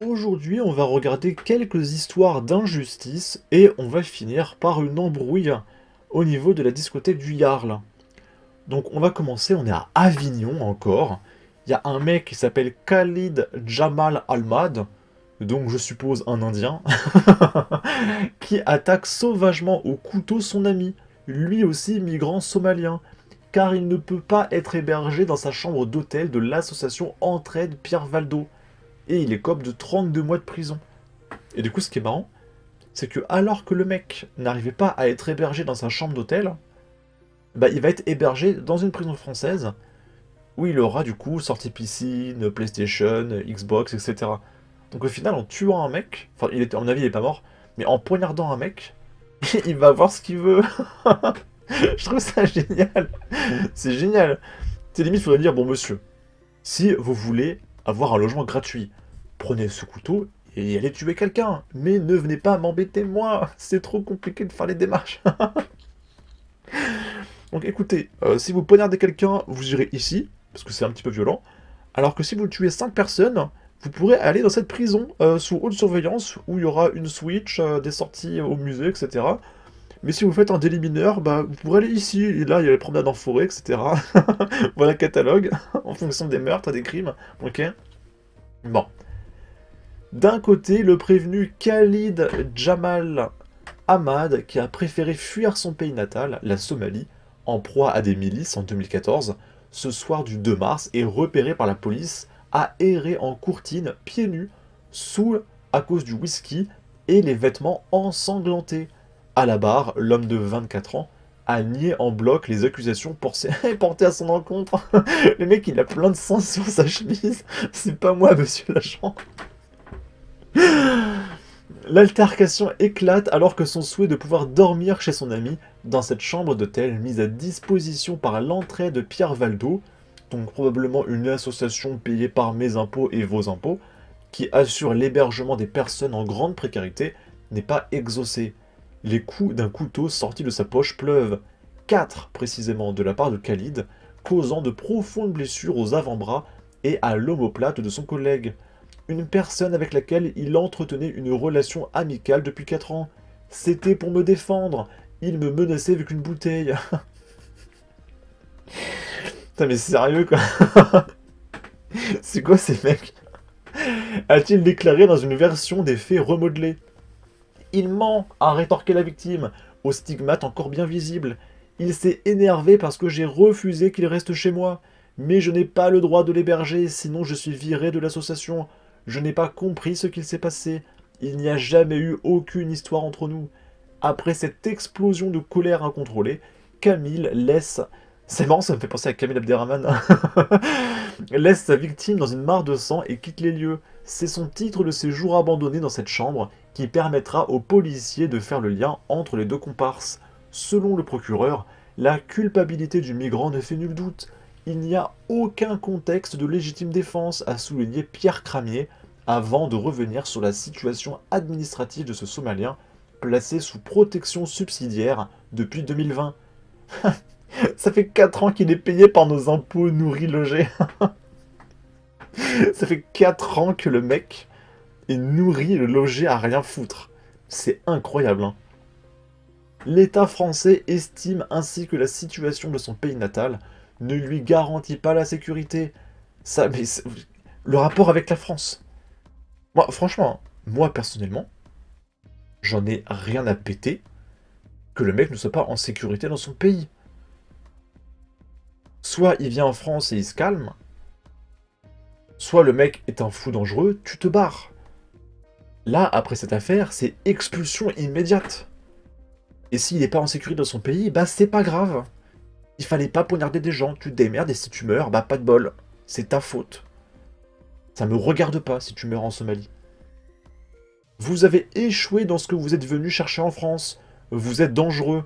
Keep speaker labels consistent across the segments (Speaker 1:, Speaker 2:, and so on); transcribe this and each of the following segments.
Speaker 1: Aujourd'hui, on va regarder quelques histoires d'injustice et on va finir par une embrouille au niveau de la discothèque du Yarl. Donc on va commencer, on est à Avignon encore. Il y a un mec qui s'appelle Khalid Jamal Almad, donc je suppose un Indien, qui attaque sauvagement au couteau son ami, lui aussi migrant somalien, car il ne peut pas être hébergé dans sa chambre d'hôtel de l'association Entraide Pierre Valdo et il écope de 32 mois de prison. Et du coup, ce qui est marrant, c'est que alors que le mec n'arrivait pas à être hébergé dans sa chambre d'hôtel, bah, il va être hébergé dans une prison française où il aura du coup sortie piscine, PlayStation, Xbox, etc. Donc au final, en tuant un mec, enfin, il était, à mon avis, il est pas mort, mais en poignardant un mec, il va avoir ce qu'il veut. Je trouve ça génial. C'est génial. C'est limite, il faudrait dire, bon monsieur, si vous voulez avoir un logement gratuit, prenez ce couteau et allez tuer quelqu'un. Mais ne venez pas m'embêter moi, c'est trop compliqué de faire les démarches. Donc écoutez, si vous poignardez quelqu'un, vous irez ici, parce que c'est un petit peu violent. Alors que si vous tuez 5 personnes, vous pourrez aller dans cette prison sous haute surveillance où il y aura une Switch, des sorties au musée, etc. Mais si vous faites un délit mineur, bah, vous pourrez aller ici, et là il y a les promenades en forêt, etc. Voilà le catalogue, en fonction des meurtres, des crimes, ok. Bon. D'un côté, le prévenu Khalid Jamal Ahmad, qui a préféré fuir son pays natal, la Somalie, en proie à des milices en 2014, ce soir du 2 mars, est repéré par la police à errer en courtine, pieds nus, sous à cause du whisky et les vêtements ensanglantés. À la barre, l'homme de 24 ans a nié en bloc les accusations portées à son encontre. Le mec, il a plein de sang sur sa chemise. C'est pas moi, monsieur l'agent. L'altercation éclate alors que son souhait de pouvoir dormir chez son ami dans cette chambre d'hôtel mise à disposition par l'entrée de Pierre Valdo, donc probablement une association payée par mes impôts et vos impôts, qui assure l'hébergement des personnes en grande précarité, n'est pas exaucé. Les coups d'un couteau sorti de sa poche pleuvent, 4 précisément de la part de Khalid, causant de profondes blessures aux avant-bras et à l'omoplate de son collègue. Une personne avec laquelle il entretenait une relation amicale depuis 4 ans. C'était pour me défendre. Il me menaçait avec une bouteille. Putain mais sérieux quoi. C'est quoi ces mecs? A-t-il déclaré dans une version des faits remodelés. Il ment, a rétorqué la victime, au stigmate encore bien visible. Il s'est énervé parce que j'ai refusé qu'il reste chez moi. Mais je n'ai pas le droit de l'héberger, sinon je suis viré de l'association. Je n'ai pas compris ce qu'il s'est passé. Il n'y a jamais eu aucune histoire entre nous. Après cette explosion de colère incontrôlée, Camille laisse... C'est marrant, ça me fait penser à Camille Abderrahmane. Laisse sa victime dans une mare de sang et quitte les lieux. C'est son titre de séjour abandonné dans cette chambre qui permettra aux policiers de faire le lien entre les deux comparses. Selon le procureur, la culpabilité du migrant ne fait nul doute. Il n'y a aucun contexte de légitime défense, a souligné Pierre Cramier, avant de revenir sur la situation administrative de ce Somalien, placé sous protection subsidiaire depuis 2020. Ça fait 4 ans qu'il est payé par nos impôts, nourris, logés. Ça fait 4 ans que le mec est nourri, logé à rien foutre. C'est incroyable, hein. L'État français estime ainsi que la situation de son pays natal ne lui garantit pas la sécurité. Ça, mais le rapport avec la France. Moi, franchement, moi personnellement, j'en ai rien à péter que le mec ne soit pas en sécurité dans son pays. Soit il vient en France et il se calme, soit le mec est un fou dangereux, tu te barres. Là, après cette affaire, c'est expulsion immédiate. Et s'il n'est pas en sécurité dans son pays, bah c'est pas grave. Il fallait pas poignarder des gens, tu te démerdes et si tu meurs, bah pas de bol. C'est ta faute. Ça me regarde pas si tu meurs en Somalie. Vous avez échoué dans ce que vous êtes venu chercher en France. Vous êtes dangereux.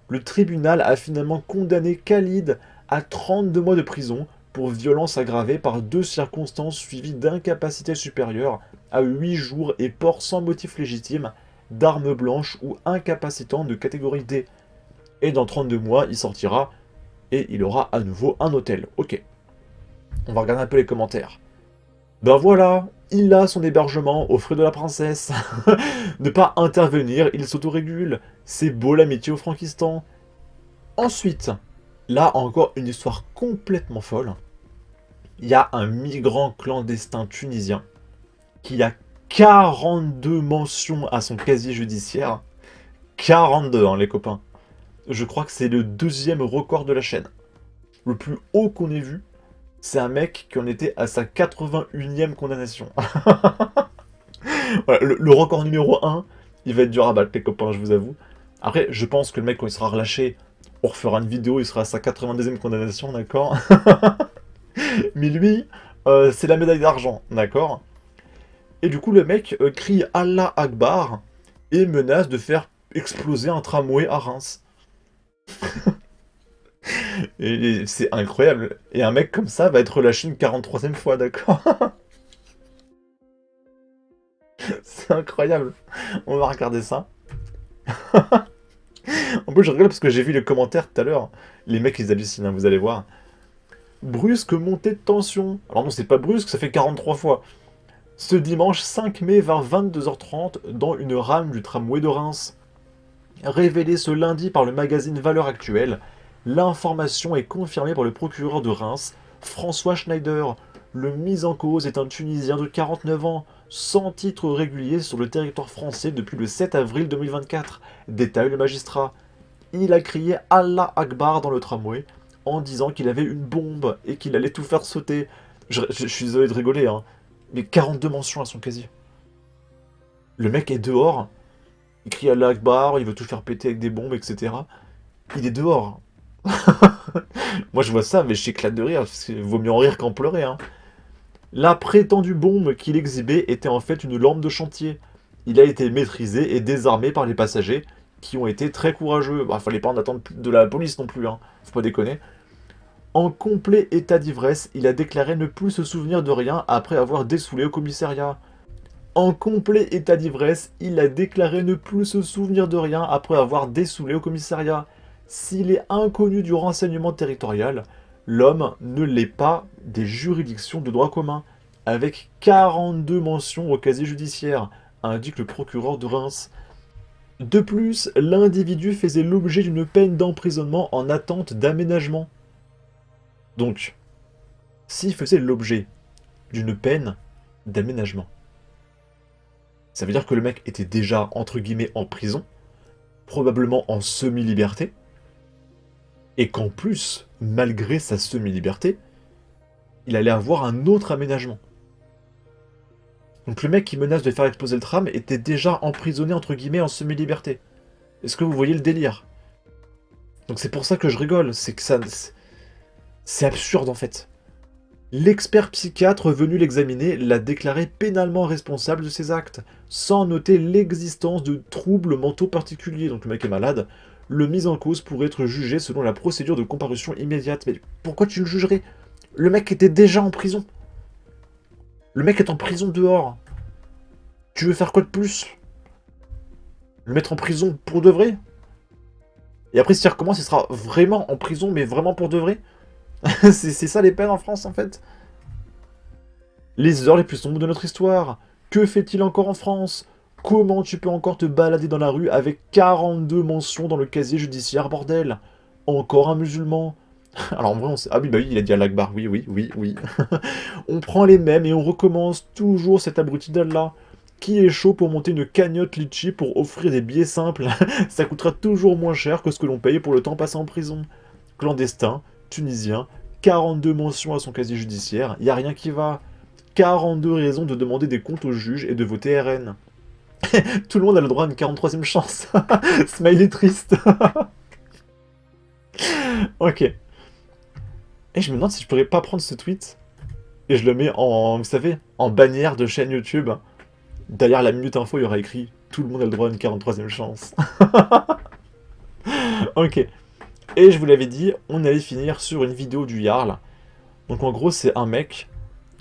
Speaker 1: Le tribunal a finalement condamné Khalid à 32 mois de prison pour violence aggravée par 2 circonstances suivies d'incapacité supérieure à 8 jours et port sans motif légitime d'armes blanches ou incapacitantes de catégorie D. Et dans 32 mois, il sortira et il aura à nouveau un hôtel. Ok. On va regarder un peu les commentaires. Ben voilà, Il a son hébergement aux frais de la princesse. Ne pas intervenir, il s'autorégule. C'est beau l'amitié au Frankistan. Ensuite, là encore une histoire complètement folle. Il y a un migrant clandestin tunisien qui a 42 mentions à son casier judiciaire. 42, hein, les copains. Je crois que c'est le deuxième record de la chaîne. Le plus haut qu'on ait vu, c'est un mec qui en était à sa 81e condamnation. Voilà, le record numéro 1, il va être dur à battre, les copains, je vous avoue. Après, je pense que le mec, quand il sera relâché, on refera une vidéo, il sera à sa 82e condamnation, d'accord. Mais lui, c'est la médaille d'argent, d'accord. Et du coup, le mec crie Allah Akbar et menace de faire exploser un tramway à Reims. Et c'est incroyable. Et un mec comme ça va être relâché une 43e fois, d'accord. C'est incroyable. On va regarder ça. En plus, je rigole parce que j'ai vu les commentaires tout à l'heure. Les mecs, ils hallucinent, hein, vous allez voir. Brusque montée de tension. Alors non, c'est pas brusque, ça fait 43 fois. Ce dimanche 5 mai vers 22h30 dans une rame du tramway de Reims. Révélé ce lundi par le magazine Valeurs Actuelles, l'information est confirmée par le procureur de Reims, François Schneider. Le mis en cause est un Tunisien de 49 ans, sans titre régulier sur le territoire français depuis le 7 avril 2024, détaille le magistrat. Il a crié Allah Akbar dans le tramway en disant qu'il avait une bombe et qu'il allait tout faire sauter. Je suis désolé de rigoler, hein, mais 42 mentions à son casier. Le mec est dehors, il crie Allah Akbar, il veut tout faire péter avec des bombes, etc. Il est dehors. Moi je vois ça, mais j'éclate de rire, parce qu'il vaut mieux en rire qu'en pleurer, hein. La prétendue bombe qu'il exhibait était en fait une lampe de chantier. Il a été maîtrisé et désarmé par les passagers, qui ont été très courageux. Bah, fallait pas en attendre de la police non plus, hein. Faut pas déconner. En complet état d'ivresse, il a déclaré ne plus se souvenir de rien après avoir dessoulé au commissariat. En complet état d'ivresse, il a déclaré ne plus se souvenir de rien après avoir dessoulé au commissariat. S'il est inconnu du renseignement territorial, l'homme ne l'est pas des juridictions de droit commun, avec 42 mentions au casier judiciaire, indique le procureur de Reims. De plus, l'individu faisait l'objet d'une peine d'emprisonnement en attente d'aménagement. Donc, s'il faisait l'objet d'une peine d'aménagement, ça veut dire que le mec était déjà, entre guillemets, en prison, probablement en semi-liberté, et qu'en plus, malgré sa semi-liberté, il allait avoir un autre aménagement. Donc le mec qui menace de faire exploser le tram était déjà emprisonné, entre guillemets, en semi-liberté. Est-ce que vous voyez le délire? Donc c'est pour ça que je rigole, c'est que ça... C'est absurde, en fait. L'expert psychiatre venu l'examiner l'a déclaré pénalement responsable de ses actes, sans noter l'existence de troubles mentaux particuliers. Donc le mec est malade. Le mis en cause pourrait être jugé selon la procédure de comparution immédiate. Mais pourquoi tu le jugerais? Le mec était déjà en prison. Le mec est en prison dehors. Tu veux faire quoi de plus? Le mettre en prison pour de vrai? Et après, s'il recommence, il sera vraiment en prison, mais vraiment pour de vrai? C'est ça les peines en France, en fait. Les heures les plus sombres de notre histoire. Que fait-il encore en France? Comment tu peux encore te balader dans la rue avec 42 mentions dans le casier judiciaire, bordel? Encore un musulman? Alors en vrai, on sait... Ah oui, bah oui, il a dit à l'Akbar, oui, oui, oui, oui. On prend les mêmes et on recommence toujours cet abruti d'Allah. Qui est chaud pour monter une cagnotte litchi pour offrir des billets simples? Ça coûtera toujours moins cher que ce que l'on paye pour le temps passé en prison. Clandestin, tunisien, 42 mentions à son casier judiciaire, y a rien qui va. 42 raisons de demander des comptes au juge et de voter RN. Tout le monde a le droit à une 43e chance. Smiley triste. Ok. Et je me demande si je pourrais pas prendre ce tweet et je le mets en, vous savez, en bannière de chaîne YouTube. Derrière la minute info, il y aura écrit « Tout le monde a le droit à une 43e chance ». Ok. Et je vous l'avais dit, on allait finir sur une vidéo du Jarl. Donc en gros, c'est un mec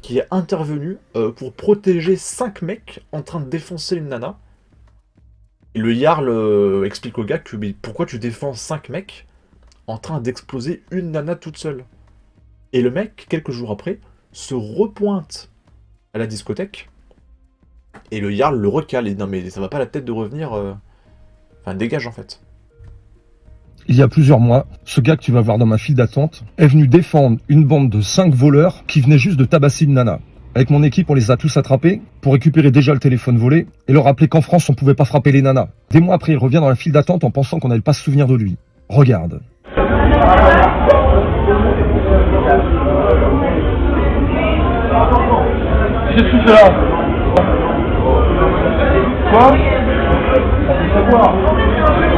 Speaker 1: qui est intervenu pour protéger 5 mecs en train de défoncer une nana. Et le Jarl explique au gars que mais pourquoi tu défends 5 mecs en train d'exploser une nana toute seule. Et le mec, quelques jours après, se repointe à la discothèque Et le Jarl le recale, et non mais ça va pas la tête de revenir... Enfin, dégage en fait.
Speaker 2: Il y a plusieurs mois, ce gars que tu vas voir dans ma file d'attente est venu défendre une bande de 5 voleurs qui venaient juste de tabasser une nana. Avec mon équipe, on les a tous attrapés pour récupérer déjà le téléphone volé et leur rappeler qu'en France, on pouvait pas frapper les nanas. Des mois après, il revient dans la file d'attente en pensant qu'on n'allait pas se souvenir de lui. Regarde.
Speaker 3: Qu'est-ce que c'est là? Quoi? On peut savoir.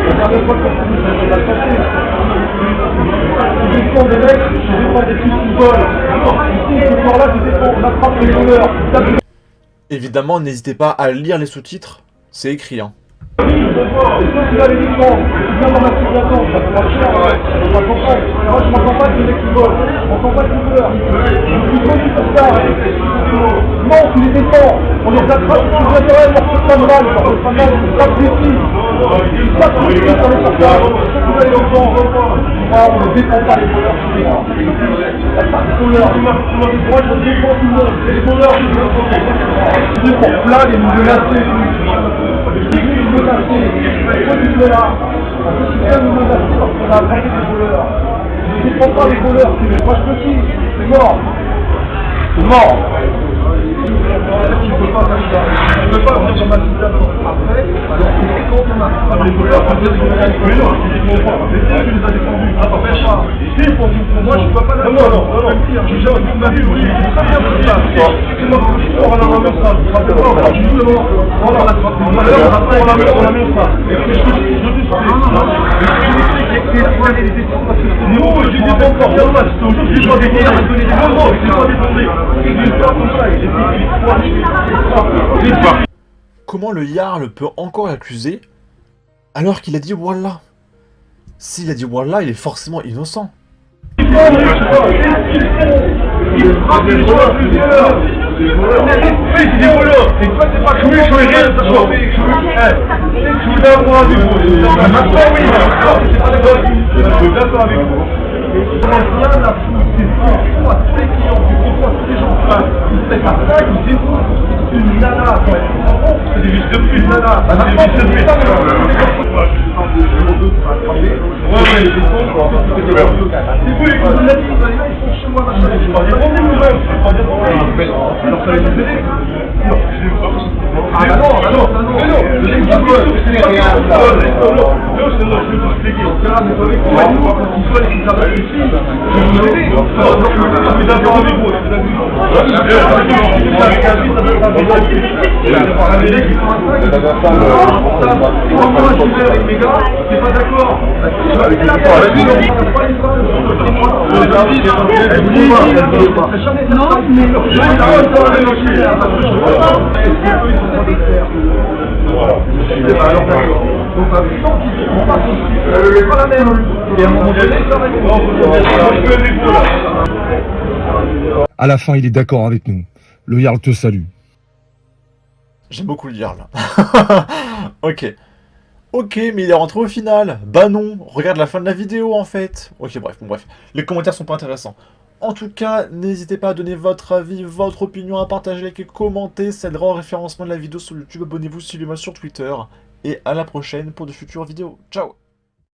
Speaker 3: La dernière fois qu'on s'est dit, la santé. Je défends des mecs, je défends des petits qui volent. Ici, ce soir-là, je défends, on attrape les voleurs.
Speaker 1: Évidemment, n'hésitez pas à lire les sous-titres, c'est écrit, hein.
Speaker 3: Et toi, tu vas les défendre. Tu viens dans ma file d'attente, ça fait pas cher, on va comprendre. Moi, je m'entends pas avec les mecs qui volent. Je m'entends pas avec les voleurs. Je suis connu pour ça. Non, tu les défends. On les attrape, tu viens de leur faire pas de mal, leur faire pas de mal, ils tapent des filles. Ils tapent des filles sur les portables. Vous allez l'entendre. Moi, on ne défend pas les voleurs, tu les défends. Il n'y a pas de voleurs. Moi, je défends tout le monde. Les voleurs, je les défends. C'est pour plaindre et nous menacer. Pourquoi tu es là? Parce que tu viens nous menacer parce qu'on a attaqué des voleurs. Je ne défends pas les voleurs, c'est moi je peux qui? C'est mort. C'est mort. Tu ne peux pas faire ça. Tu ne peux pas venir dans ma situation après, alors que quand on a attrapé les voleurs, on peut dire mais non, tu les défends pas. Mais si tu les as défendus, attends, fais pas. Si, pour moi je ne peux pas la faire. Non, je gère toute ma vie, oui, c'est très bien pour ça. C'est moi qui suis fort à la main comme ça. Rappelle-moi, tu joues devant. On l'a attrapé tout à l'heure, après on la met comme ça. Et je te dis, non, je dis pas encore, regarde moi, c'est aujourd'hui, je dois défendre, je dois défendre, je dois défendre. C'est une histoire comme ça, et
Speaker 1: Comment le Jarl peut encore l'accuser alors qu'il a dit Wallah? S'il a dit Wallah, il est forcément innocent.
Speaker 3: Il frappe les voleurs, c'est des voleurs. Oui, c'est des voleurs. Et toi, c'est pas joué, je vais rien, ça soit. Je voulais avoir un niveau. Maintenant, oui, c'est pas d'accord. Je suis d'accord avec vous. On a bien la foule, c'est fou à tous les clients, c'est fou à tous les gens. Ils se pas ça, ils défendent. C'est une nana, quand même. C'est des vis de plus, nana. C'est des vis de plus. Ouais, c'est vous les journalistes, ils sont chez moi, machin. Je pas défendu vous-même. Alors ça les vous aider. Ah bah non, mais non. Je l'ai dit, c'est rien. Non, c'est non, je vais vous expliquer. C'est pas avec moi, il faut qu'ils soient les travailleurs ici. Je vais vous aider. Je suis d'accord avec vous. Moi, je suis avec mes gars, c'est pas d'accord.
Speaker 2: À la fin, il est d'accord avec nous. Le Jarl te salue.
Speaker 1: J'aime beaucoup le Jarl. Ok. Ok, mais il est rentré au final. Bah non, regarde la fin de la vidéo en fait. Ok, bref, bon, bref. Les commentaires sont pas intéressants. En tout cas, n'hésitez pas à donner votre avis, votre opinion, à partager, liker, commenter. Ça aidera au référencement de la vidéo sur YouTube. Abonnez-vous, suivez-moi sur Twitter. Et à la prochaine pour de futures vidéos. Ciao!